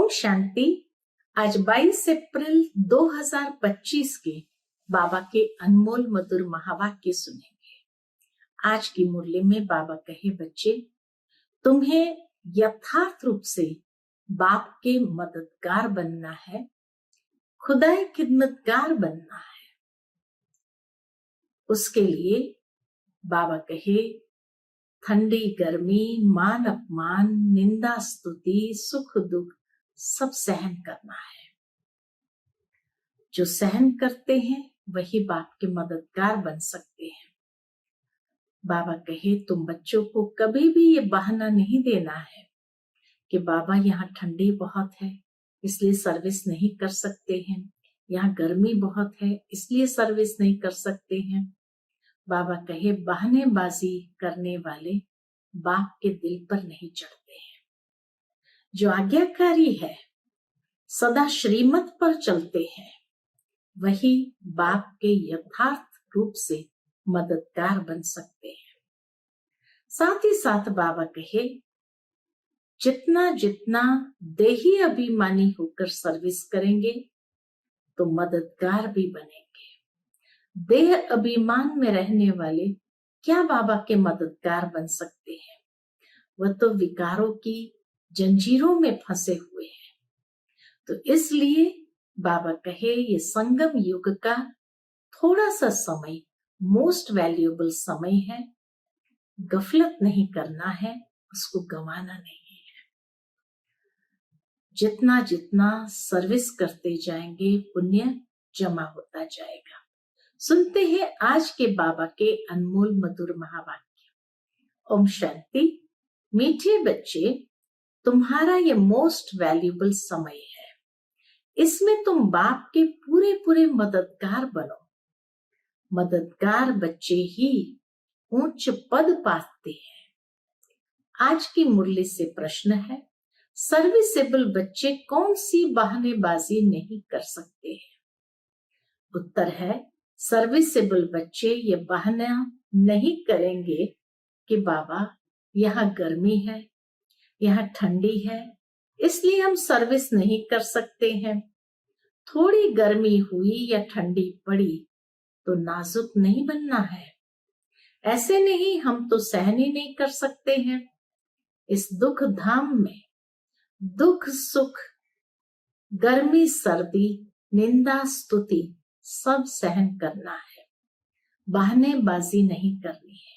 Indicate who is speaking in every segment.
Speaker 1: ओम शांति। आज 22 अप्रैल 2025 के बाबा के अनमोल मधुर महावाक्य सुनेंगे। आज की मुरली में बाबा कहे, बच्चे तुम्हें यथार्थ रूप से बाप के मददगार बनना है, खुदाई खिदमतगार बनना है। उसके लिए बाबा कहे, ठंडी गर्मी, मान अपमान, निंदा स्तुति, सुख दुख सब सहन करना है। जो सहन करते हैं वही बाप के मददगार बन सकते हैं। बाबा कहे, तुम बच्चों को कभी भी ये बहाना नहीं देना है कि बाबा यहाँ ठंडी बहुत है इसलिए सर्विस नहीं कर सकते हैं, यहाँ गर्मी बहुत है इसलिए सर्विस नहीं कर सकते हैं। बाबा कहे, बहानेबाजी करने वाले बाप के दिल पर नहीं चढ़ते हैं। जो आज्ञाकारी है, सदा श्रीमत पर चलते हैं, वही बाप के यथार्थ रूप से मददगार बन सकते हैं। साथ ही साथ बाबा कहे, जितना जितना देही अभिमानी होकर सर्विस करेंगे तो मददगार भी बनेंगे। देह अभिमान में रहने वाले क्या बाबा के मददगार बन सकते हैं? वह तो विकारों की जंजीरों में फंसे हुए हैं। तो इसलिए बाबा कहे, ये संगम युग का थोड़ा सा समय मोस्ट वैल्यूएबल समय है। गफलत नहीं करना है, उसको गंवाना नहीं है। जितना जितना सर्विस करते जाएंगे पुण्य जमा होता जाएगा। सुनते हैं आज के बाबा के अनमोल मधुर महावाक्य। ओम शांति। मीठे बच्चे, तुम्हारा ये मोस्ट वैल्यूएबल समय है। इसमें तुम बाप के पूरे पूरे मददगार बनो। मददगार बच्चे ही उच्च पद पाते हैं। आज की मुरली से प्रश्न है, सर्विसेबल बच्चे कौन सी बहानेबाजी नहीं कर सकते हैं? उत्तर है, सर्विसेबल बच्चे ये बहाना नहीं करेंगे कि बाबा यहाँ गर्मी है, यहाँ ठंडी है इसलिए हम सर्विस नहीं कर सकते हैं। थोड़ी गर्मी हुई या ठंडी पड़ी तो नाजुक नहीं बनना है। ऐसे नहीं, हम तो सहन ही नहीं कर सकते हैं। इस दुख धाम में दुख सुख, गर्मी सर्दी, निंदा स्तुति सब सहन करना है, बहानेबाजी नहीं करनी है।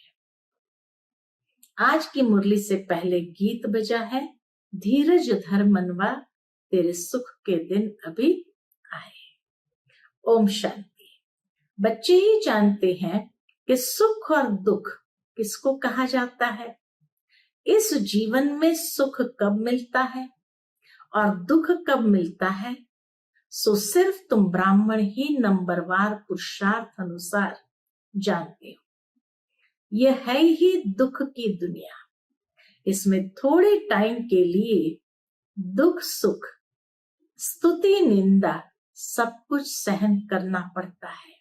Speaker 1: आज की मुरली से पहले गीत बजा है, धीरज धर मनवा, तेरे सुख के दिन अभी आए। ओम शांति। बच्चे ही जानते हैं कि सुख और दुख किसको कहा जाता है। इस जीवन में सुख कब मिलता है और दुख कब मिलता है, सो सिर्फ तुम ब्राह्मण ही नंबरवार पुरुषार्थ अनुसार जानते हो। यह है ही दुख की दुनिया। इसमें थोड़े टाइम के लिए दुख सुख, स्तुति निंदा सब कुछ सहन करना पड़ता है।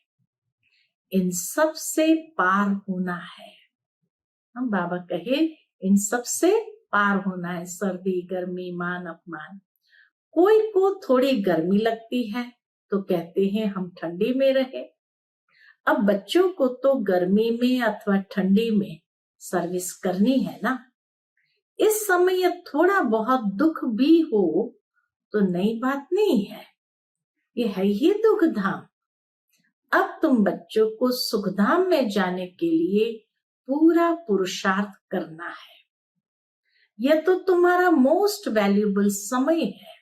Speaker 1: इन सब से पार होना है। हम बाबा कहे, इन सब से पार होना है। सर्दी गर्मी मान अपमान। कोई को थोड़ी गर्मी लगती है तो कहते हैं हम ठंडी में रहे। अब बच्चों को तो गर्मी में अथवा ठंडी में सर्विस करनी है ना। इस समय थोड़ा बहुत दुख भी हो तो नई बात नहीं है, ये है ही दुख धाम। अब तुम बच्चों को सुखधाम में जाने के लिए पूरा पुरुषार्थ करना है। यह तो तुम्हारा मोस्ट वैल्यूएबल समय है,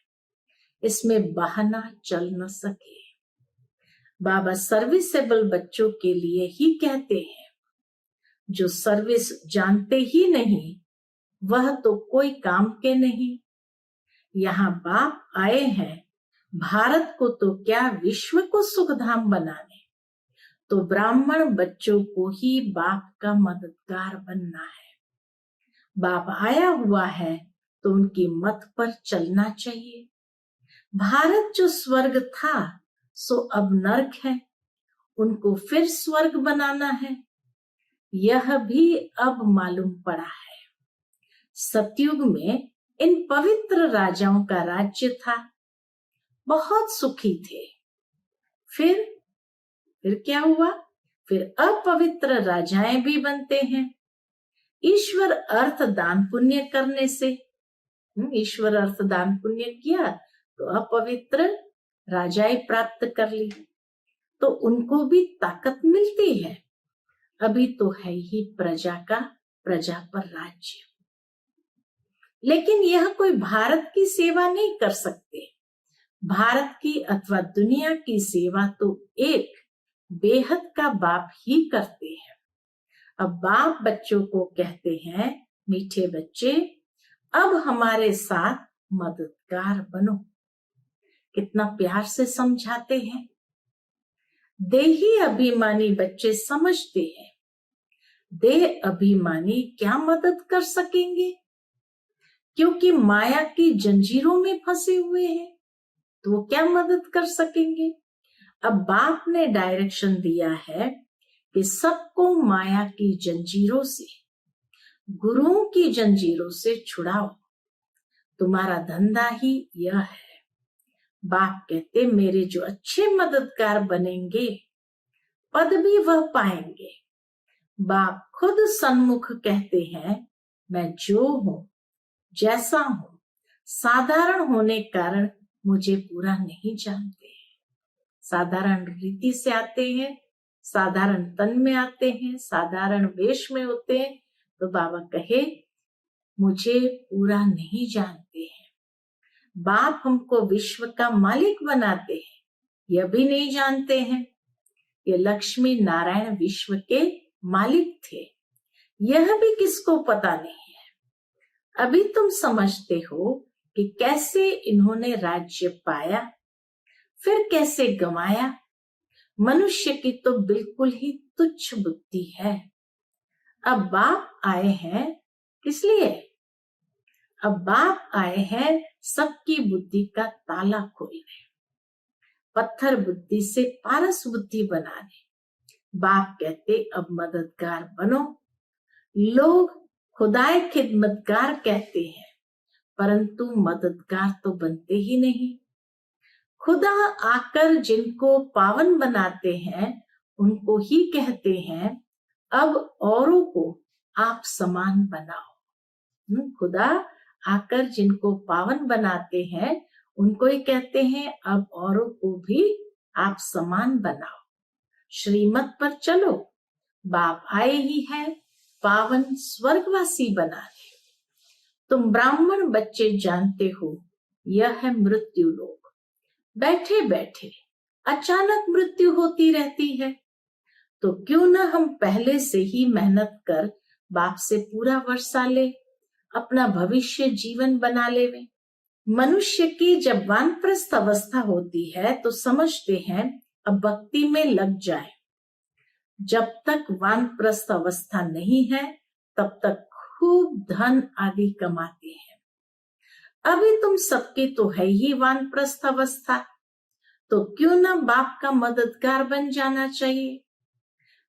Speaker 1: इसमें बहाना चल न सके। बाबा सर्विसेबल बच्चों के लिए ही कहते हैं। जो सर्विस जानते ही नहीं वह तो कोई काम के नहीं। यहाँ बाप आए हैं भारत को तो क्या विश्व को सुखधाम बनाने। तो ब्राह्मण बच्चों को ही बाप का मददगार बनना है। बाप आया हुआ है तो उनकी मत पर चलना चाहिए। भारत जो स्वर्ग था सो अब नरक है, उनको फिर स्वर्ग बनाना है। यह भी अब मालूम पड़ा है। सतयुग में इन पवित्र राजाओं का राज्य था, बहुत सुखी थे। फिर क्या हुआ? फिर अपवित्र राजाएं भी बनते हैं। ईश्वर अर्थ दान पुण्य करने से, ईश्वर अर्थ दान पुण्य किया तो अपवित्र राजाएं प्राप्त कर ली, तो उनको भी ताकत मिलती है। अभी तो है ही प्रजा पर राज्य, लेकिन यह कोई भारत की सेवा नहीं कर सकते। भारत की अथवा दुनिया की सेवा तो एक बेहद का बाप ही करते हैं। अब बाप बच्चों को कहते हैं, मीठे बच्चे अब हमारे साथ मददगार बनो। कितना प्यार से समझाते हैं। देही अभिमानी बच्चे समझते हैं, देह अभिमानी क्या मदद कर सकेंगे, क्योंकि माया की जंजीरों में फंसे हुए हैं, तो वो क्या मदद कर सकेंगे। अब बाप ने डायरेक्शन दिया है कि सबको माया की जंजीरों से, गुरुओं की जंजीरों से छुड़ाओ। तुम्हारा धंधा ही यह है। बाप कहते मेरे जो अच्छे मददगार बनेंगे पद भी वह पाएंगे। बाप खुद सन्मुख कहते हैं, मैं जो हूं, जैसा हूं, साधारण होने कारण मुझे पूरा नहीं जानते। साधारण रीति से आते हैं, साधारण तन में आते हैं, साधारण वेश में होते हैं, तो बाबा कहे मुझे पूरा नहीं जानते हैं। बाप हमको विश्व का मालिक बनाते हैं, यह भी नहीं जानते हैं। ये लक्ष्मी नारायण विश्व के मालिक थे, यह भी किसको पता नहीं है। अभी तुम समझते हो कि कैसे इन्होंने राज्य पाया, फिर कैसे गंवाया। मनुष्य की तो बिल्कुल ही तुच्छ बुद्धि है। अब बाप आए हैं किस लिए? अब बाप आए हैं सबकी बुद्धि का ताला खोलने, पत्थर बुद्धि से पारस बुद्धि बनाने। बाप कहते अब मददगार बनो। लोग खुदाए खिदमतगार कहते हैं, परंतु मददगार तो बनते ही नहीं। खुदा आकर जिनको पावन बनाते हैं उनको ही कहते हैं अब औरों को आप समान बनाओ। खुदा आकर जिनको पावन बनाते हैं उनको ही कहते हैं अब औरों को भी आप समान बनाओ। श्रीमत पर चलो, बाप आए ही है पावन स्वर्गवासी बनाने। तुम ब्राह्मण बच्चे जानते हो यह है मृत्यु लोक। बैठे बैठे अचानक मृत्यु होती रहती है, तो क्यों न हम पहले से ही मेहनत कर बाप से पूरा वर्षा ले, अपना भविष्य जीवन बना लेवे। मनुष्य की जब वानप्रस्थ अवस्था होती है तो समझते हैं अब भक्ति में लग जाए। जब तक वानप्रस्थ अवस्था नहीं है तब तक खूब धन आदि कमाते हैं। अभी तुम सबकी तो है ही वानप्रस्थ अवस्था, तो क्यों ना बाप का मददगार बन जाना चाहिए।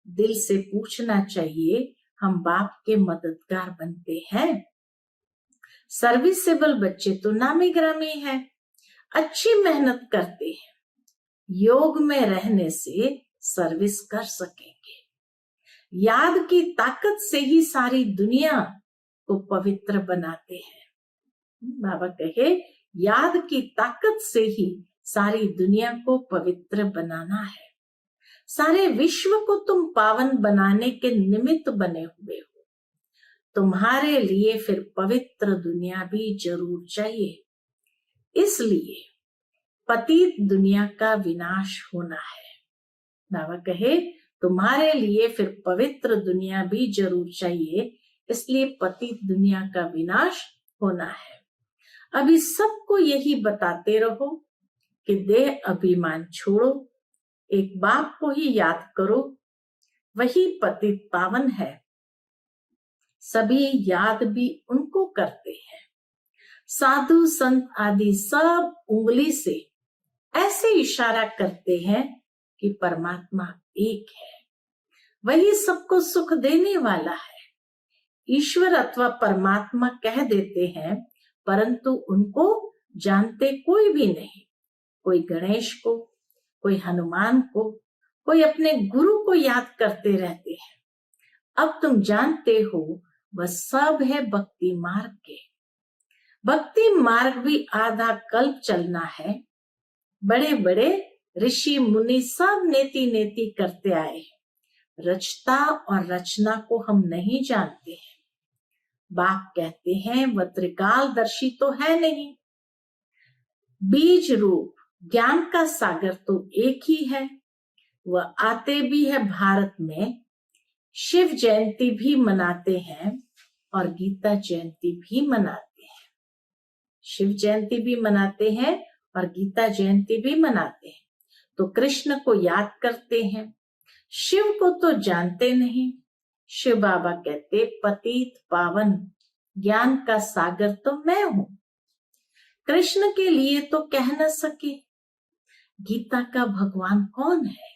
Speaker 1: दिल से पूछना चाहिए हम बाप के मददगार बनते हैं। सर्विसेबल बच्चे तो नामी ग्रामी हैं, अच्छी मेहनत करते हैं, योग में रहने से सर्विस कर सकेंगे। याद की ताकत से ही सारी दुनिया को पवित्र बनाते हैं। बाबा कहे याद की ताकत से ही सारी दुनिया को पवित्र बनाना है। सारे विश्व को तुम पावन बनाने के निमित्त बने हुए हो। तुम्हारे लिए फिर पवित्र दुनिया भी जरूर चाहिए। इसलिए पतित दुनिया का विनाश होना है। बाबा कहे तुम्हारे लिए फिर पवित्र दुनिया भी जरूर चाहिए, इसलिए पतित दुनिया का विनाश होना है। अभी सबको यही बताते रहो कि देह अभिमान छोड़ो, एक बाप को ही याद करो, वही पतित पावन है। सभी याद भी उनको करते हैं। साधु संत आदि सब उंगली से ऐसे इशारा करते हैं कि परमात्मा एक है, वही सबको सुख देने वाला है। ईश्वर अथवा परमात्मा कह देते हैं, परंतु उनको जानते कोई भी नहीं। कोई गणेश को, कोई हनुमान को, कोई अपने गुरु को याद करते रहते हैं। अब तुम जानते हो वह सब है भक्ति मार्ग के। भक्ति मार्ग भी आधा कल्प चलना है। बड़े बड़े ऋषि मुनि सब नेति नेति करते आए हैं। रचता और रचना को हम नहीं जानते हैं। बाप कहते हैं वह त्रिकालदर्शी तो है नहीं। बीज रूप ज्ञान का सागर तो एक ही है। वह आते भी है भारत में। शिव जयंती भी मनाते हैं और गीता जयंती भी मनाते हैं। शिव जयंती भी मनाते हैं और गीता जयंती भी मनाते हैं। तो कृष्ण को याद करते हैं, शिव को तो जानते नहीं। शिव बाबा कहते पतित पावन ज्ञान का सागर तो मैं हूं। कृष्ण के लिए तो कह न सके। गीता का भगवान कौन है?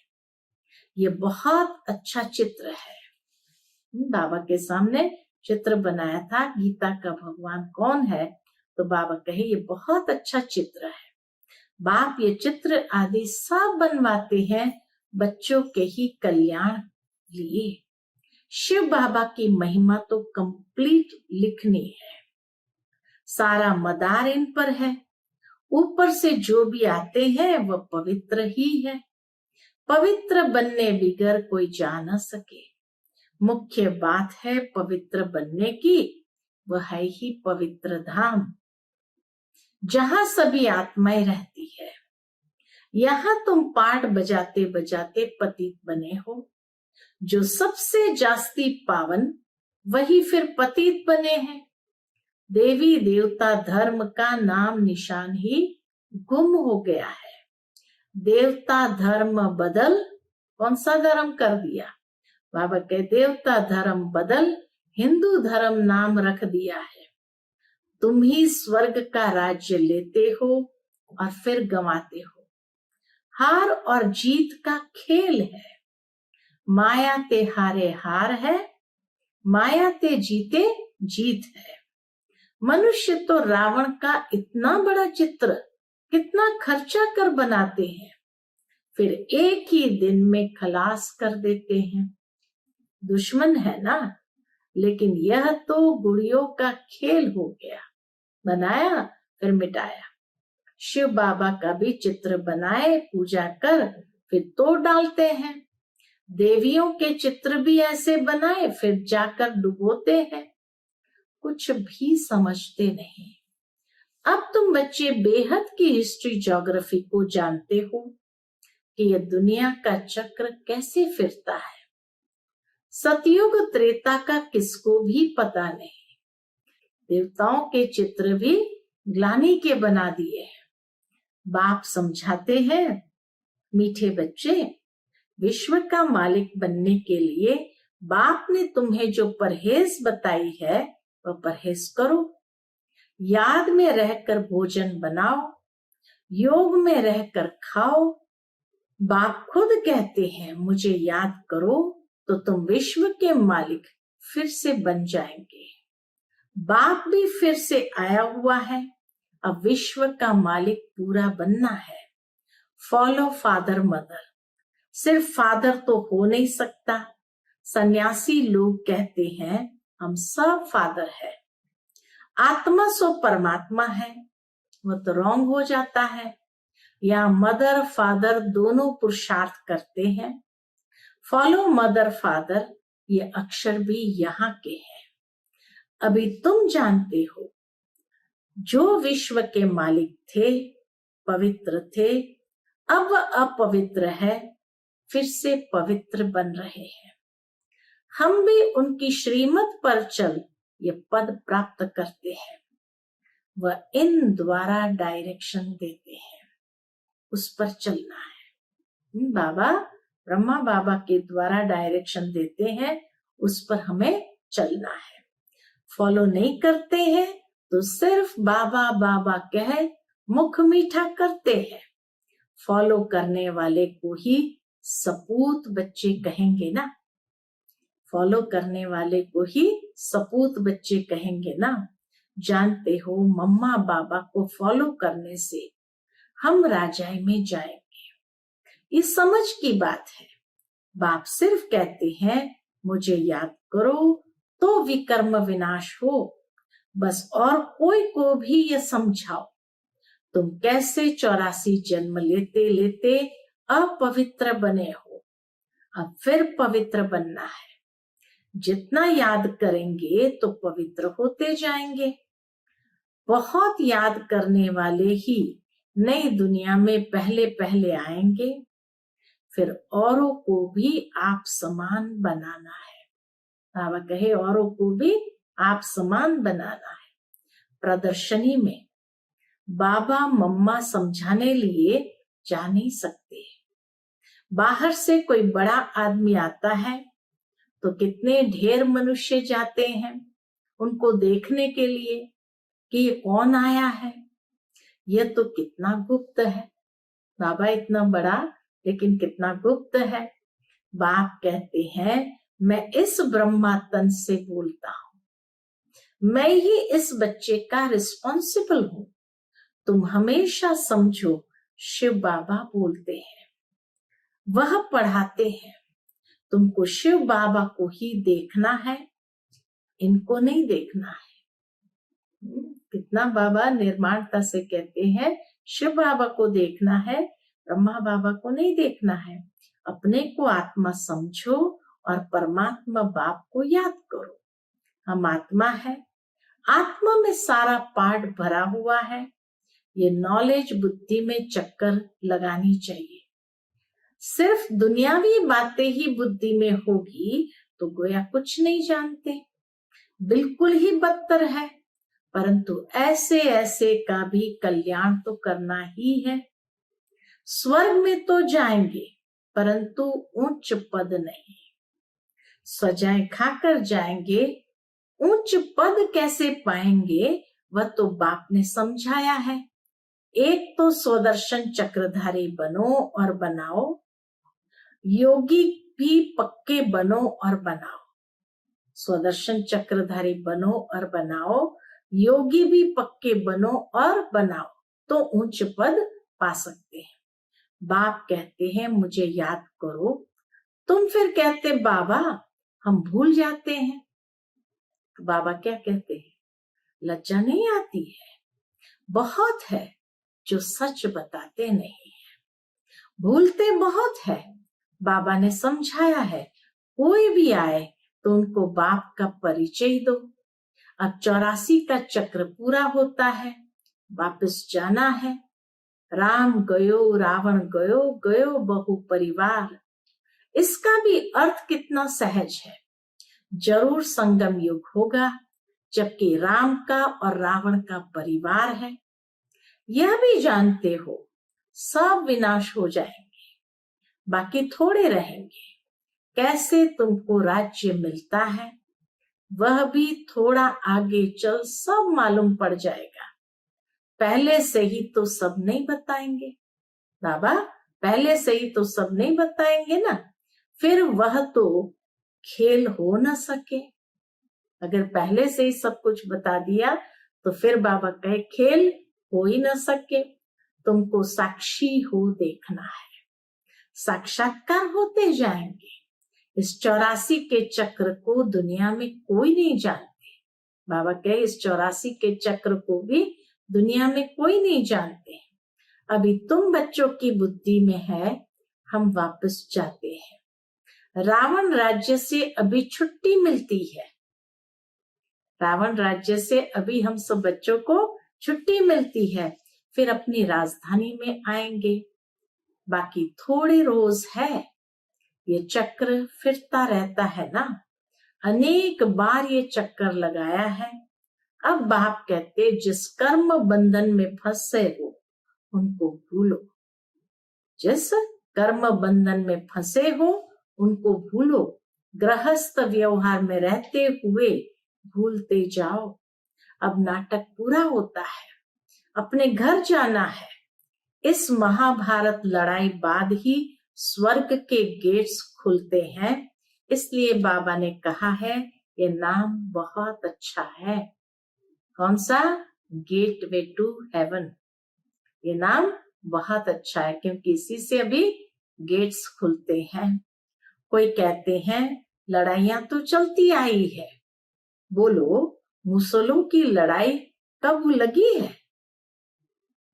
Speaker 1: ये बहुत अच्छा चित्र है। बाबा के सामने चित्र बनाया था, गीता का भगवान कौन है? तो बाबा कहे ये बहुत अच्छा चित्र है। बाप ये चित्र आदि सब बनवाते हैं बच्चों के ही कल्याण लिए। शिव बाबा की महिमा तो कंप्लीट लिखनी है। सारा मदार इन पर है। ऊपर से जो भी आते हैं वह पवित्र ही है। पवित्र बनने बिगर कोई जा न सके। मुख्य बात है पवित्र बनने की, वह है ही पवित्र धाम, जहां सभी आत्माएं रहती है। यहाँ तुम पाठ बजाते बजाते पतित बने हो। जो सबसे जास्ती पावन वही फिर पतित बने हैं। देवी देवता धर्म का नाम निशान ही गुम हो गया है। देवता धर्म बदल कौन सा धर्म कर दिया? बाबा के देवता धर्म बदल हिंदू धर्म नाम रख दिया है। तुम ही स्वर्ग का राज्य लेते हो और फिर गंवाते हो। हार और जीत का खेल है। माया ते हारे हार है, माया ते जीते जीत है। मनुष्य तो रावण का इतना बड़ा चित्र कितना खर्चा कर बनाते हैं, फिर एक ही दिन में खलास कर देते हैं। दुश्मन है ना, लेकिन यह तो गुड़ियों का खेल हो गया। बनाया फिर मिटाया। शिव बाबा का भी चित्र बनाए, पूजा कर फिर तोड़ डालते हैं। देवियों के चित्र भी ऐसे बनाए फिर जाकर डुबोते हैं। कुछ भी समझते नहीं। अब तुम बच्चे बेहद की हिस्ट्री ज्योग्राफी को जानते हो कि यह दुनिया का चक्र कैसे फिरता है। सतयुग त्रेता का किसको भी पता नहीं। देवताओं के चित्र भी ग्लानि के बना दिए हैं। बाप समझाते हैं, मीठे बच्चे, विश्व का मालिक बनने के लिए बाप ने तुम्हें जो परहेज बताई है वह परहेज करो। याद में रहकर भोजन बनाओ, योग में रहकर खाओ। बाप खुद कहते हैं मुझे याद करो तो तुम विश्व के मालिक फिर से बन जाएंगे। बाप भी फिर से आया हुआ है। अब विश्व का मालिक पूरा बनना है। Follow father mother. सिर्फ फादर तो हो नहीं सकता। सन्यासी लोग कहते हैं हम सब फादर है। आत्मा सो परमात्मा है, वह तो रॉन्ग हो जाता है। या मदर फादर दोनों पुरुषार्थ करते हैं। फॉलो मदर फादर ये अक्षर भी यहाँ के हैं। अभी तुम जानते हो जो विश्व के मालिक थे, पवित्र थे, अब अपवित्र है, फिर से पवित्र बन रहे हैं। हम भी उनकी श्रीमत पर चल ये पद प्राप्त करते हैं। वह इन द्वारा डायरेक्शन देते हैं, उस पर चलना है। बाबा ब्रह्मा बाबा के द्वारा डायरेक्शन देते हैं, उस पर हमें चलना है। फॉलो नहीं करते हैं तो सिर्फ बाबा बाबा कह मुख मीठा करते हैं। फॉलो करने वाले को ही सपूत बच्चे कहेंगे ना। फॉलो करने वाले को ही सपूत बच्चे कहेंगे ना। जानते हो मम्मा बाबा को फॉलो करने से हम राजाई में जाएंगे। ये समझ की बात है। बाप सिर्फ कहते हैं मुझे याद करो तो विकर्म विनाश हो, बस और कोई को भी ये समझाओ तुम कैसे 84 जन्म लेते लेते अपवित्र बने हो, अब फिर पवित्र बनना है। जितना याद करेंगे तो पवित्र होते जाएंगे। बहुत याद करने वाले ही नई दुनिया में पहले पहले आएंगे, फिर औरों को भी आप समान बनाना है। बाबा कहे औरों को भी आप समान बनाना है। प्रदर्शनी में बाबा मम्मा समझाने लिए जा नहीं सकते। बाहर से कोई बड़ा आदमी आता है तो कितने ढेर मनुष्य जाते हैं उनको देखने के लिए कि ये कौन आया है। यह तो कितना गुप्त है। बाबा इतना बड़ा लेकिन कितना गुप्त है। बाप कहते हैं मैं इस ब्रह्मा तन से बोलता हूं, मैं ही इस बच्चे का रिस्पॉन्सिबल हूं। तुम हमेशा समझो शिव बाबा बोलते हैं, वह पढ़ाते हैं। तुमको शिव बाबा को ही देखना है, इनको नहीं देखना है। कितना बाबा निर्माणता से कहते हैं शिव बाबा को देखना है, ब्रह्मा बाबा को नहीं देखना है। अपने को आत्मा समझो और परमात्मा बाप को याद करो। हम आत्मा है, आत्मा में सारा पाठ भरा हुआ है। ये नॉलेज बुद्धि में चक्कर लगानी चाहिए। सिर्फ दुनियावी बातें ही बुद्धि में होगी तो गोया कुछ नहीं जानते, बिल्कुल ही बदतर है। परंतु ऐसे ऐसे का भी कल्याण तो करना ही है। स्वर्ग में तो जाएंगे परंतु उच्च पद नहीं। सजाएं खाकर जाएंगे, उच्च पद कैसे पाएंगे वह तो बाप ने समझाया है। एक तो स्वदर्शन चक्रधारी बनो और बनाओ, योगी भी पक्के बनो और बनाओ। स्वदर्शन चक्रधारी बनो और बनाओ, योगी भी पक्के बनो और बनाओ तो उच्च पद पा सकते हैं। बाप कहते हैं मुझे याद करो, तुम फिर कहते बाबा हम भूल जाते हैं। तो बाबा क्या कहते हैं, लज्जा नहीं आती है? बहुत है जो सच बताते नहीं है, भूलते बहुत है। बाबा ने समझाया है कोई भी आए तो उनको बाप का परिचय दो। अब 84 का चक्र पूरा होता है, वापस जाना है। राम गयो रावण गयो, गयो बहु परिवार। इसका भी अर्थ कितना सहज है। जरूर संगम युग होगा जबकि राम का और रावण का परिवार है। यह भी जानते हो सब विनाश हो जाएंगे, बाकी थोड़े रहेंगे। कैसे तुमको राज्य मिलता है वह भी थोड़ा आगे चल सब मालूम पड़ जाएगा। पहले से ही तो सब नहीं बताएंगे बाबा, पहले से ही तो सब नहीं बताएंगे ना, फिर वह तो खेल हो न सके। अगर पहले से ही सब कुछ बता दिया तो फिर बाबा कहे खेल हो ही न सके। तुमको साक्षी हो देखना है, साक्षात्कार होते जाएंगे। इस 84 के चक्र को दुनिया में कोई नहीं जानते। बाबा कहे इस 84 के चक्र को भी दुनिया में कोई नहीं जानते। अभी तुम बच्चों की बुद्धि में है, हम वापस जाते हैं। रावण राज्य से अभी छुट्टी मिलती है, रावण राज्य से अभी हम सब बच्चों को छुट्टी मिलती है, फिर अपनी राजधानी में आएंगे। बाकी थोड़े रोज है, ये चक्र फिरता रहता है ना, अनेक बार ये चक्कर लगाया है। अब बाप कहते जिस कर्म बंधन में फंसे हो उनको भूलो, जिस कर्म बंधन में फंसे हो उनको भूलो। गृहस्थ व्यवहार में रहते हुए भूलते जाओ। अब नाटक पूरा होता है, अपने घर जाना है। इस महाभारत लड़ाई बाद ही स्वर्ग के गेट्स खुलते हैं। इसलिए बाबा ने कहा है ये नाम बहुत अच्छा है, कौन सा? Gateway to heaven. ये नाम बहुत अच्छा है क्योंकि इसी से अभी गेट्स खुलते हैं। कोई कहते हैं लड़ाइयां तो चलती आई है, बोलो मुसलों की लड़ाई कब लगी है?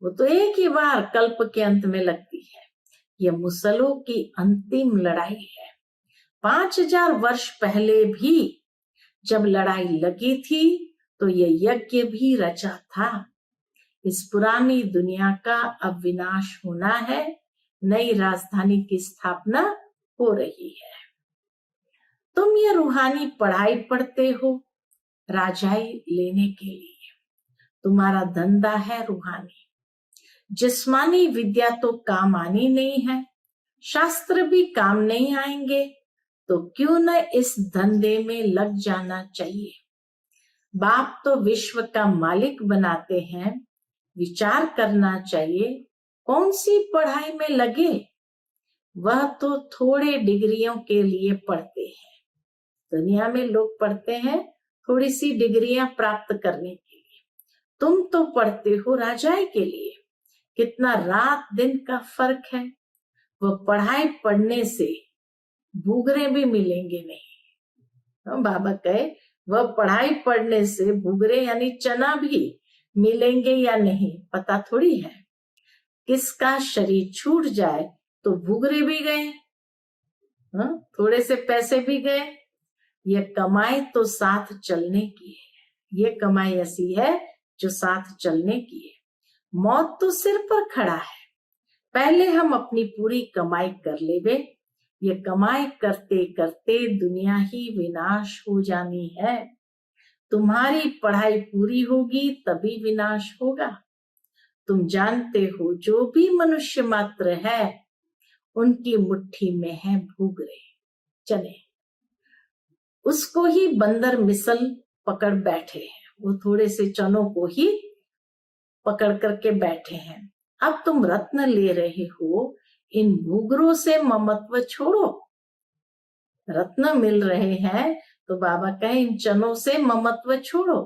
Speaker 1: वो तो एक ही बार कल्प के अंत में लगती है। ये मुसलों की अंतिम लड़ाई है। 5000 वर्ष पहले भी जब लड़ाई लगी थी तो ये यज्ञ भी रचा था। इस पुरानी दुनिया का अब विनाश होना है, नई राजधानी की स्थापना हो रही है। तुम ये रूहानी पढ़ाई पढ़ते हो राजाई लेने के लिए। तुम्हारा धंधा है रूहानी। जिस्मानी विद्या तो काम आनी नहीं है, शास्त्र भी काम नहीं आएंगे, तो क्यों न इस धंधे में लग जाना चाहिए। बाप तो विश्व का मालिक बनाते हैं, विचार करना चाहिए कौन सी पढ़ाई में लगे। वह तो थोड़े डिग्रियों के लिए पढ़ते हैं। दुनिया में लोग पढ़ते हैं थोड़ी सी डिग्रियां प्राप्त करने के लिए, तुम तो पढ़ते हो राजाई के लिए। कितना रात दिन का फर्क है। वो पढ़ाई पढ़ने से भूगरे भी मिलेंगे नहीं। बाबा कहे वह पढ़ाई पढ़ने से भूगरे यानी चना भी मिलेंगे या नहीं पता थोड़ी है। किसका शरीर छूट जाए तो भूगरे भी गए, थोड़े से पैसे भी गए। ये कमाई तो साथ चलने की है। ये कमाई ऐसी है जो साथ चलने की है। मौत तो सिर पर खड़ा है। पहले हम अपनी पूरी कमाई कर लेवे। ये कमाई करते करते दुनिया ही विनाश हो जानी है। तुम्हारी पढ़ाई पूरी होगी तभी विनाश होगा। तुम जानते हो जो भी मनुष्य मात्र है उनकी मुट्ठी में है भूगरे चने। उसको ही बंदर मिसल पकड़ बैठे हैं। वो थोड़े से चनों को ही पकड़ करके बैठे हैं। अब तुम रत्न ले रहे हो, इन भूगरों से ममत्व छोड़ो। रत्न मिल रहे हैं तो बाबा कहे इन चनों से ममत्व छोड़ो।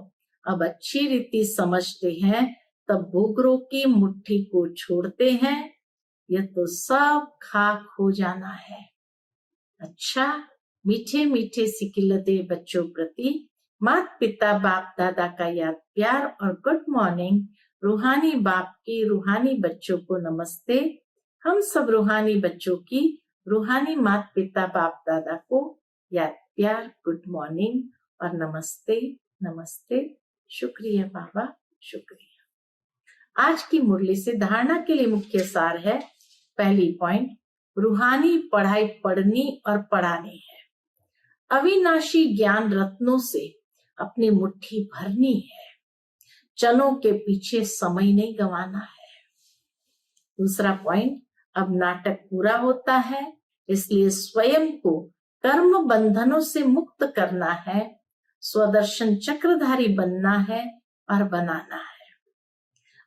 Speaker 1: अब अच्छी रीति समझते हैं तब भूगरों की मुट्ठी को छोड़ते हैं। यह तो सब खाक हो जाना है। अच्छा, मीठे मीठे सिकिलते बच्चों प्रति माता पिता बाप दादा का याद प्यार और गुड मॉर्निंग। रूहानी बाप की रूहानी बच्चों को नमस्ते। हम सब रूहानी बच्चों की रूहानी माता पिता बाप दादा को याद प्यार गुड मॉर्निंग और नमस्ते नमस्ते। शुक्रिया बाबा, शुक्रिया। आज की मुरली से धारणा के लिए मुख्य सार है। पहली पॉइंट, रूहानी पढ़ाई पढ़नी और पढ़ानी है। अविनाशी ज्ञान रत्नों से अपनी मुट्ठी भरनी है। चनों के पीछे समय नहीं गंवाना है। दूसरा पॉइंट, अब नाटक पूरा होता है इसलिए स्वयं को कर्म बंधनों से मुक्त करना है, स्वदर्शन चक्रधारी बनना है और बनाना है।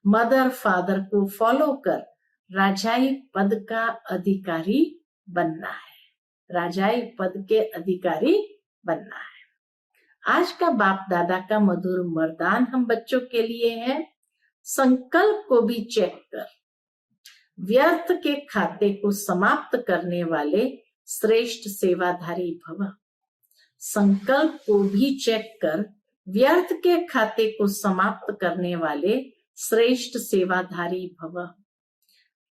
Speaker 1: मदर फादर को फॉलो कर राजाई पद का अधिकारी बनना है। राजाई पद के अधिकारी बनना है। आज का बाप दादा का मधुर वरदान हम बच्चों के लिए है। संकल्प को भी चेक कर व्यर्थ के खाते को समाप्त करने वाले श्रेष्ठ सेवाधारी भव। संकल्प को भी चेक कर व्यर्थ के खाते को समाप्त करने वाले श्रेष्ठ सेवाधारी भव।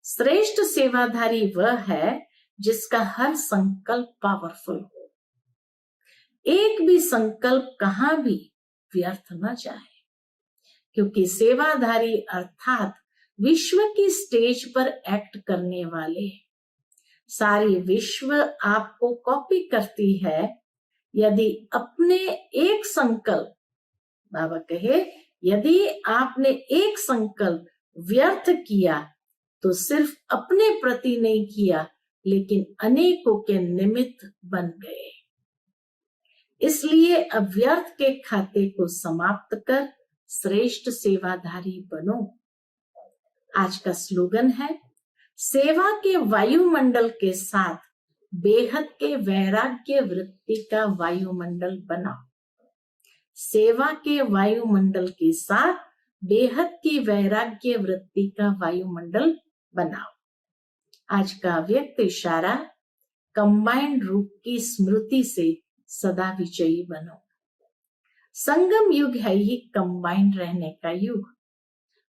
Speaker 1: श्रेष्ठ सेवाधारी वह है जिसका हर संकल्प पावरफुल हो। एक भी संकल्प कहाँ भी व्यर्थ न जाए, क्योंकि सेवाधारी अर्थात विश्व की स्टेज पर एक्ट करने वाले। सारी विश्व आपको कॉपी करती है। यदि अपने एक संकल्प, बाबा कहे यदि आपने एक संकल्प व्यर्थ किया तो सिर्फ अपने प्रति नहीं किया लेकिन अनेकों के निमित्त बन गए। इसलिए अव्यर्थ के खाते को समाप्त कर श्रेष्ठ सेवाधारी बनो। आज का स्लोगन है, सेवा के वायुमंडल के साथ बेहद के वैराग्य वृत्ति का वायुमंडल बनाओ। सेवा के वायुमंडल के साथ बेहद की वैराग्य वृत्ति का वायुमंडल बनाओ। आज का व्यक्त इशारा, कंबाइंड रूप की स्मृति से सदा विजयी बनो। संगम युग है ही कंबाइंड रहने का युग।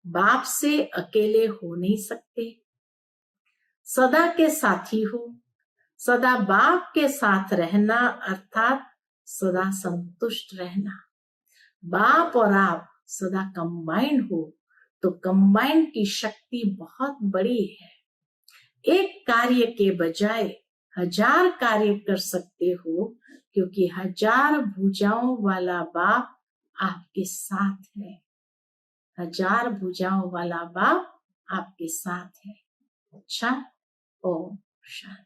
Speaker 1: बाप से अकेले हो नहीं सकते, सदा के साथी हो। सदा बाप के साथ रहना अर्थात सदा संतुष्ट रहना। बाप और आप सदा कंबाइंड हो तो कंबाइंड की शक्ति बहुत बड़ी है। एक कार्य के बजाय 1000 कार्य कर सकते हो, क्योंकि 1000 भुजाओं वाला बाप आपके साथ है। 1000 भुजाओं वाला बाप आपके साथ है। अच्छा, ओम शांति।